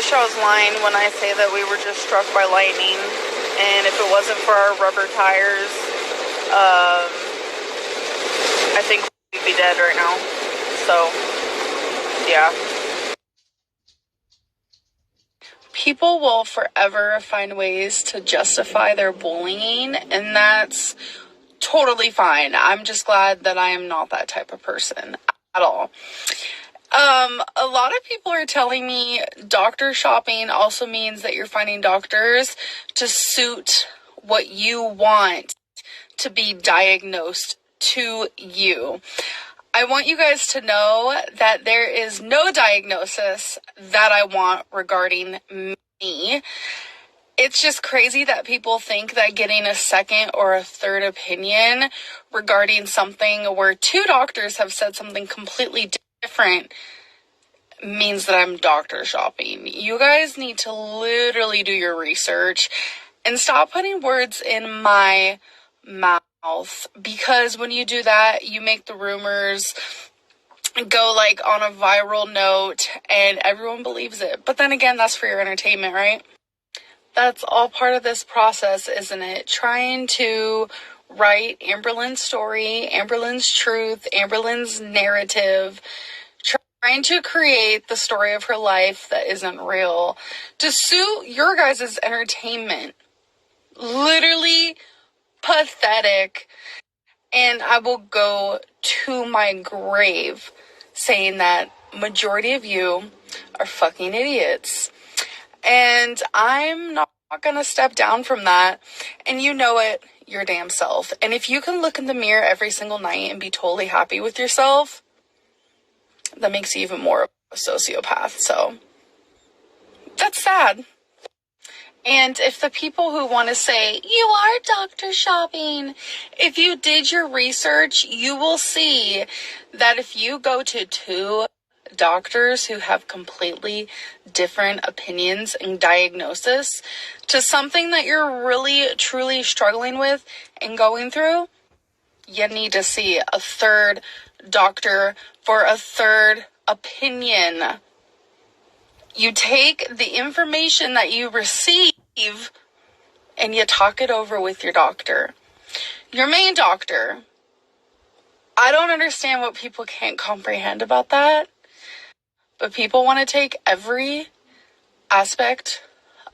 wish I was lying when I say that we were just struck by lightning, and if it wasn't for our rubber tires, I think we'd be dead right now. So, yeah. People will forever find ways to justify their bullying, and that's totally fine. I'm just glad that I am not that type of person at all. A lot of people are telling me doctor shopping also means that you're finding doctors to suit what you want to be diagnosed to you. I want you guys to know that there is no diagnosis that I want regarding me. It's just crazy that people think that getting a second or a third opinion regarding something where two doctors have said something completely different means that I'm doctor shopping. You guys need to literally do your research and stop putting words in my mouth, because when you do that, you make the rumors go like on a viral note and everyone believes it. But then again, that's for your entertainment, right? That's all part of this process, isn't it? Trying to write Amberlynn's story, Amberlynn's truth, Amberlynn's narrative, trying to create the story of her life that isn't real to suit your guys' entertainment. Literally pathetic. And I will go to my grave saying that majority of you are fucking idiots. And I'm not gonna step down from that. And you know it your damn self. And if you can look in the mirror every single night and be totally happy with yourself, that makes you even more of a sociopath. So that's sad. And if the people who want to say, you are doctor shopping, if you did your research, you will see that if you go to two doctors who have completely different opinions and diagnosis to something that you're really, truly struggling with and going through, you need to see a third doctor for a third opinion. You take the information that you receive and you talk it over with your doctor. Your main doctor. I don't understand what people can't comprehend about that. But people want to take every aspect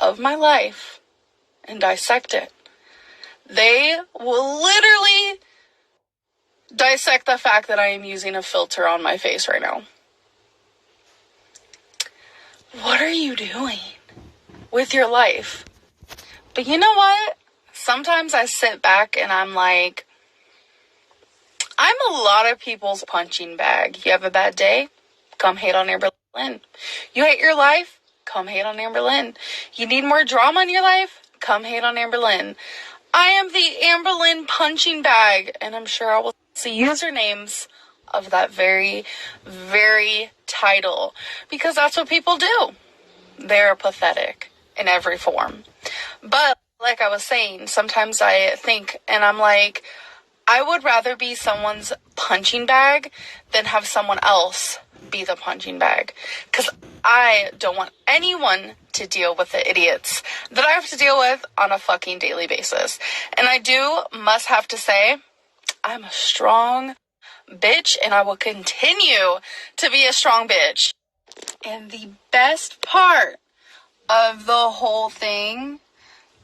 of my life and dissect it. They will literally dissect the fact that I am using a filter on my face right now. What are you doing with your life? But you know what? Sometimes I sit back and I'm like, I'm a lot of people's punching bag. You have a bad day? Come hate on Amberlynn. You hate your life? Come hate on Amberlynn. You need more drama in your life? Come hate on Amberlynn. I am the Amberlynn punching bag, and I'm sure I will see usernames of that very, very title, because that's what people do. They're pathetic in every form. But like I was saying, sometimes I think and I'm like, I would rather be someone's punching bag than have someone else be the punching bag, because I don't want anyone to deal with the idiots that I have to deal with on a fucking daily basis. And I must have to say, I'm a strong bitch, and I will continue to be a strong bitch. And the best part of the whole thing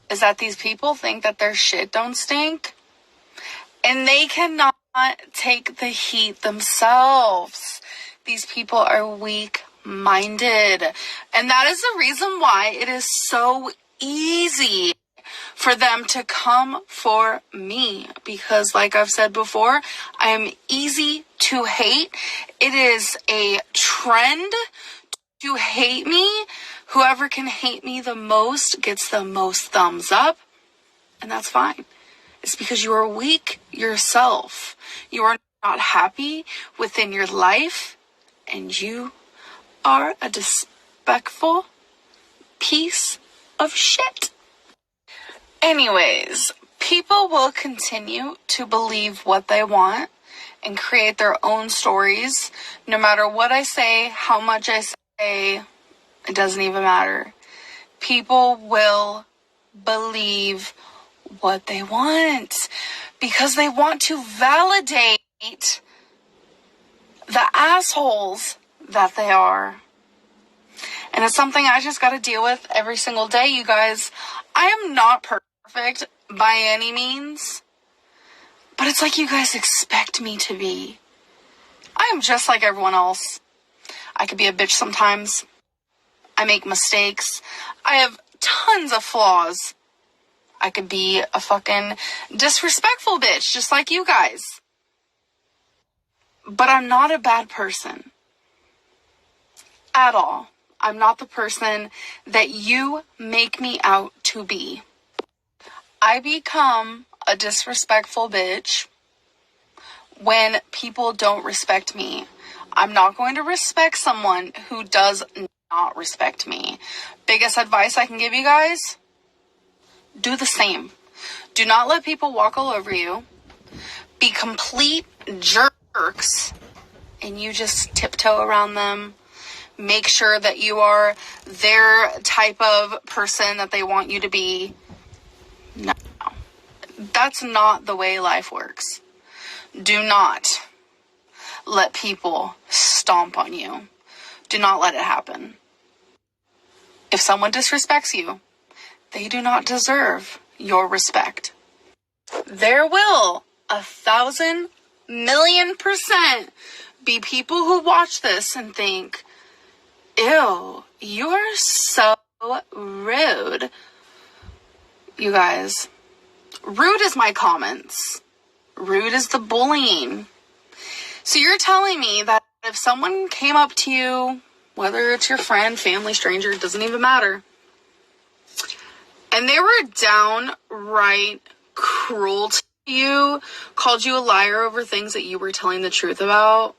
is that these people think that their shit don't stink, and they cannot take the heat themselves. These people are weak-minded, and that is the reason why it is so easy for them to come for me, because like I've said before, I am easy to hate. It is a trend to hate me. Whoever can hate me the most gets the most thumbs up, and that's fine. It's because you are weak yourself. You are not happy within your life, and you are a disrespectful piece of shit. Anyways, people will continue to believe what they want and create their own stories, no matter what I say, how much I say, It doesn't even matter. People will believe what they want because they want to validate the assholes that they are. And it's something I just got to deal with every single day, you guys. I am not perfect by any means, but it's like you guys expect me to be. I am just like everyone else. I could be a bitch sometimes. I make mistakes. I have tons of flaws. I could be a fucking disrespectful bitch, just like you guys. But I'm not a bad person. At all. I'm not the person that you make me out to be. I become a disrespectful bitch when people don't respect me. I'm not going to respect someone who does not respect me. Biggest advice I can give you guys, do the same. Do not let people walk all over you. Be complete jerks and you just tiptoe around them. Make sure that you are their type of person that they want you to be. No. That's not the way life works. Do not let people stomp on you. Do not let it happen. If someone disrespects you, they do not deserve your respect. There will 1,000,000,000% be people who watch this and think, ew, you're so rude. You guys, rude is my comments. Rude is the bullying. So you're telling me that if someone came up to you, whether it's your friend, family, stranger, it doesn't even matter, and they were downright cruel to you, called you a liar over things that you were telling the truth about,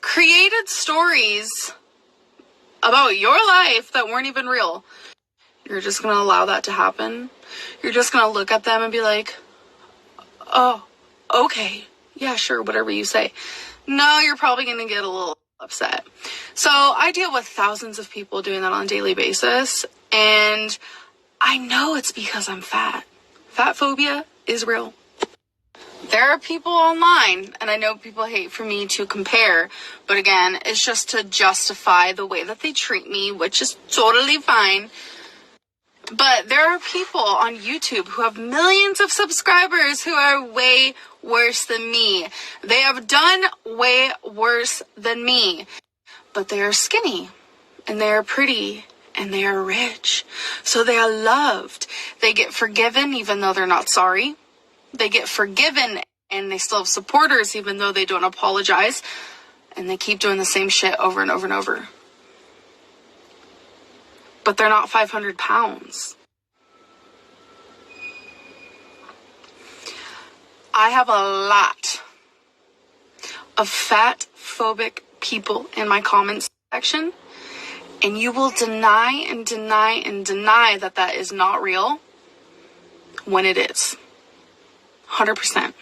created stories about your life that weren't even real, you're just going to allow that to happen? You're just going to look at them and be like, oh, okay, yeah, sure, whatever you say. No, you're probably going to get a little upset. So I deal with thousands of people doing that on a daily basis, and I know it's because I'm fat. Fat phobia is real. There are people online, and I know people hate for me to compare, but again, it's just to justify the way that they treat me, which is totally fine. But there are people on YouTube who have millions of subscribers who are way worse than me. They have done way worse than me, but they are skinny, and they are pretty, and they are rich. So they are loved. They get forgiven even though they're not sorry. They get forgiven and they still have supporters even though they don't apologize. And they keep doing the same shit over and over and over. But they're not 500 pounds. I have a lot of fat phobic people in my comments section. And you will deny and deny and deny that that is not real when it is. 100%.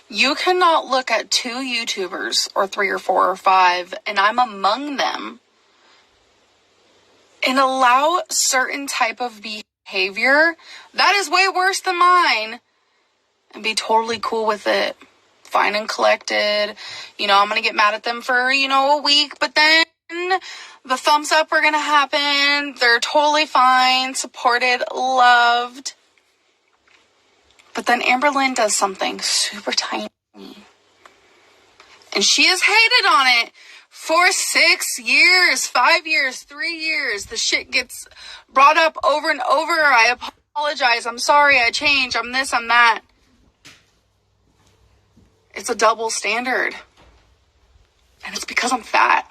You cannot look at 2 YouTubers or 3 or 4 or 5, and I'm among them, and allow certain type of behavior that is way worse than mine and be totally cool with it. Fine and collected. You know, I'm going to get mad at them for, a week, but then the thumbs up are going to happen. They're totally fine, supported, loved. But then Amberlynn does something super tiny. And she is hated on it for 6 years, 5 years, 3 years. The shit gets brought up over and over. I apologize. I'm sorry. I changed. I'm this, I'm that. It's a double standard. And it's because I'm fat.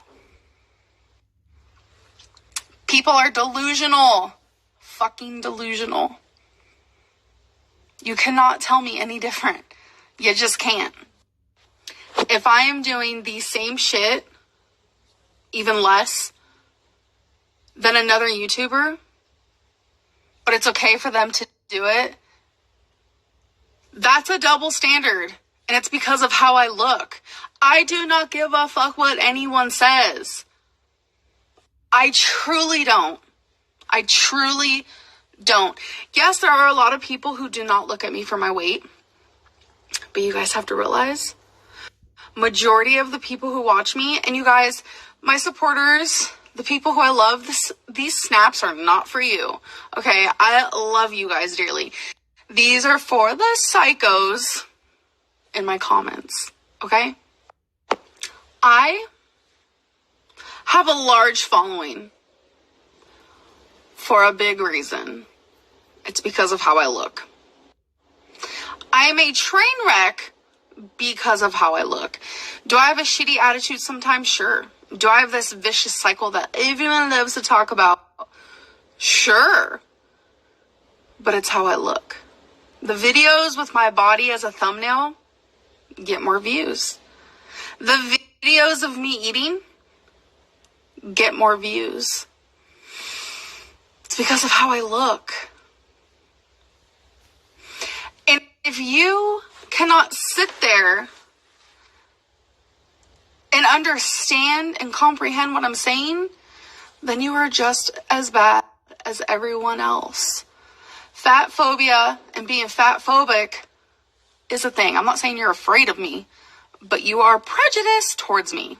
People are delusional. Fucking delusional. You cannot tell me any different. You just can't. If I am doing the same shit, even less, than another YouTuber, but it's okay for them to do it, that's a double standard. And it's because of how I look. I do not give a fuck what anyone says. I truly don't. I truly don't. Yes, there are a lot of people who do not look at me for my weight, but you guys have to realize, majority of the people who watch me, and you guys, my supporters, the people who I love, these snaps are not for you. Okay, I love you guys dearly. These are for the psychos in my comments, okay? I have a large following for a big reason. It's because of how I look. I am a train wreck because of how I look. Do I have a shitty attitude sometimes? Sure. Do I have this vicious cycle that everyone loves to talk about? Sure. But it's how I look. The videos with my body as a thumbnail get more views. The videos of me eating get more views. It's because of how I look. And if you cannot sit there and understand and comprehend what I'm saying, then you are just as bad as everyone else. Fat phobia and being fat phobic is a thing. I'm not saying you're afraid of me, but you are prejudiced towards me.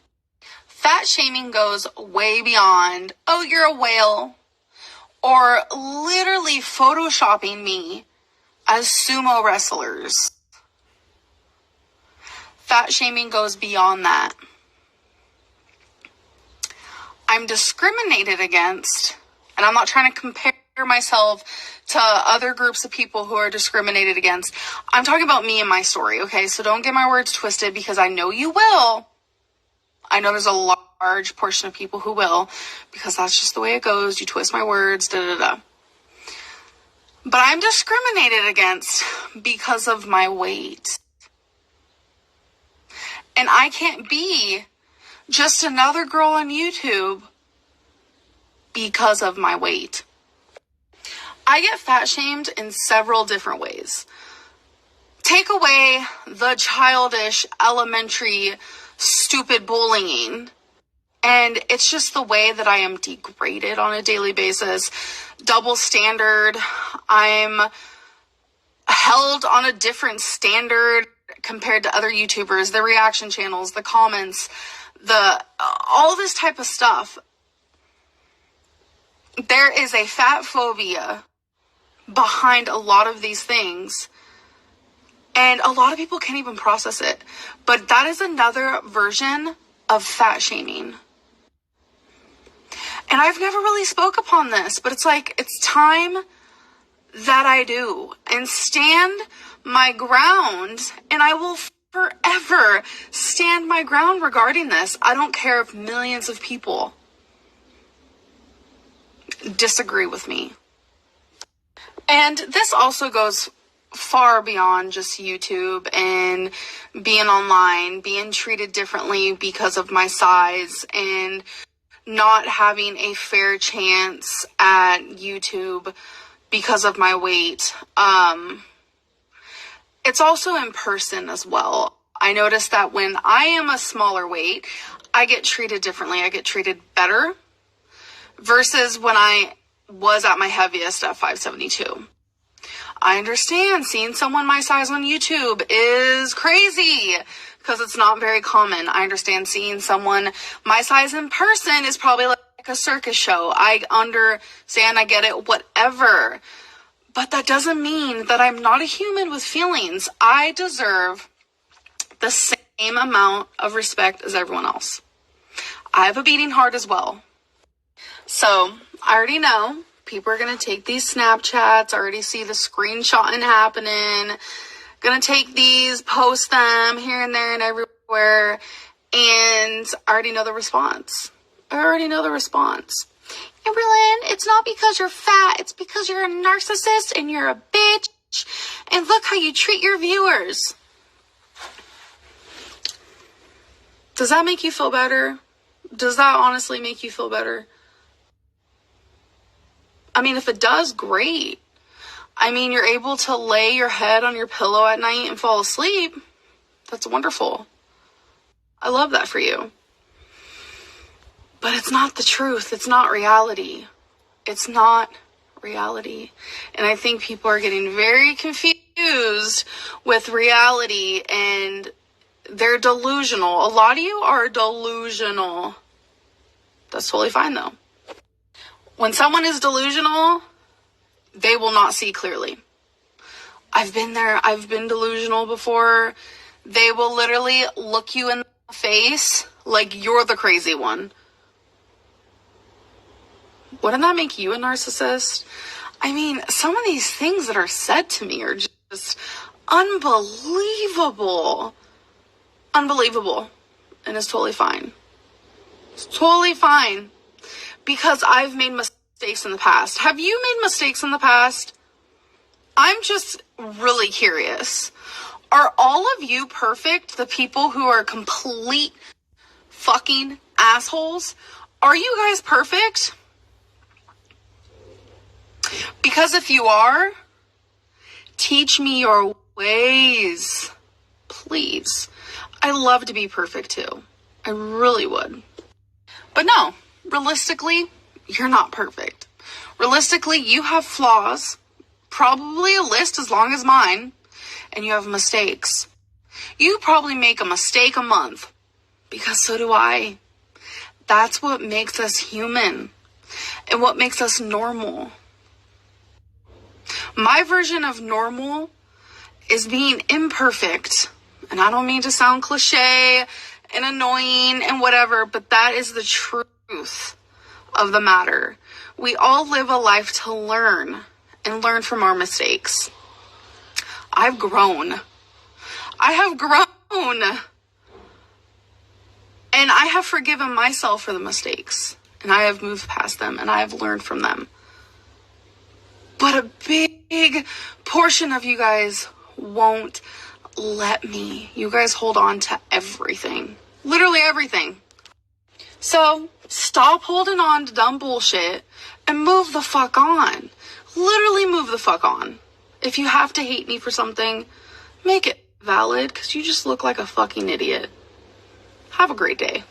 Fat shaming goes way beyond, oh, you're a whale, or literally photoshopping me as sumo wrestlers. Fat shaming goes beyond that. I'm discriminated against, and I'm not trying to compare myself to other groups of people who are discriminated against. I'm talking about me and my story, okay? So don't get my words twisted, because I know you will. I know there's a large portion of people who will, because that's just the way it goes. You twist my words, da-da-da. But I'm discriminated against because of my weight. And I can't be just another girl on YouTube because of my weight. I get fat shamed in several different ways. Take away the childish, elementary, stupid bullying, and it's just the way that I am degraded on a daily basis. Double standard. I'm held on a different standard compared to other YouTubers, the reaction channels, the comments, all this type of stuff. There is a fat phobia behind a lot of these things, and a lot of people can't even process it. But that is another version of fat shaming. And I've never really spoke upon this, but it's like, it's time that I do and stand my ground, and I will forever stand my ground regarding this. I don't care if millions of people disagree with me. And this also goes far beyond just YouTube and being online, being treated differently because of my size, and not having a fair chance at YouTube because of my weight. It's also in person as well. I noticed that when I am a smaller weight, I get treated differently. I get treated better versus when I was at my heaviest at 572. I understand seeing someone my size on YouTube is crazy because it's not very common. I understand seeing someone my size in person is probably like a circus show. I understand, I get it, whatever. But that doesn't mean that I'm not a human with feelings. I deserve the same amount of respect as everyone else. I have a beating heart as well. So I already know people are going to take these Snapchats. I already see the screenshotting happening. Going to take these, post them here and there and everywhere. And I already know the response. Amberlynn, it's not because you're fat. It's because you're a narcissist and you're a bitch. And look how you treat your viewers. Does that make you feel better? Does that honestly make you feel better? I mean, if it does, great. I mean, you're able to lay your head on your pillow at night and fall asleep. That's wonderful. I love that for you. But it's not the truth. It's not reality. It's not reality. And I think people are getting very confused with reality, and they're delusional. A lot of you are delusional. That's totally fine though. When someone is delusional, they will not see clearly. I've been there. I've been delusional before. They will literally look you in the face like you're the crazy one. Wouldn't that make you a narcissist? I mean, some of these things that are said to me are just unbelievable. Unbelievable. And it's totally fine. It's totally fine. Because I've made mistakes in the past. Have you made mistakes in the past? I'm just really curious. Are all of you perfect? The people who are complete fucking assholes? Are you guys perfect? Because if you are, teach me your ways. Please. I love to be perfect too. I really would. But no, realistically, you're not perfect. Realistically, you have flaws, probably a list as long as mine, and you have mistakes. You probably make a mistake a month, because so do I. That's what makes us human, and what makes us normal. My version of normal is being imperfect. And I don't mean to sound cliche and annoying and whatever, but that is the truth of the matter. We all live a life to learn and learn from our mistakes. I've grown. I have grown. And I have forgiven myself for the mistakes. And I have moved past them and I have learned from them. But a big portion of you guys won't let me. You guys hold on to everything. Literally everything. So stop holding on to dumb bullshit and move the fuck on. Literally move the fuck on. If you have to hate me for something, make it valid, because you just look like a fucking idiot. Have a great day.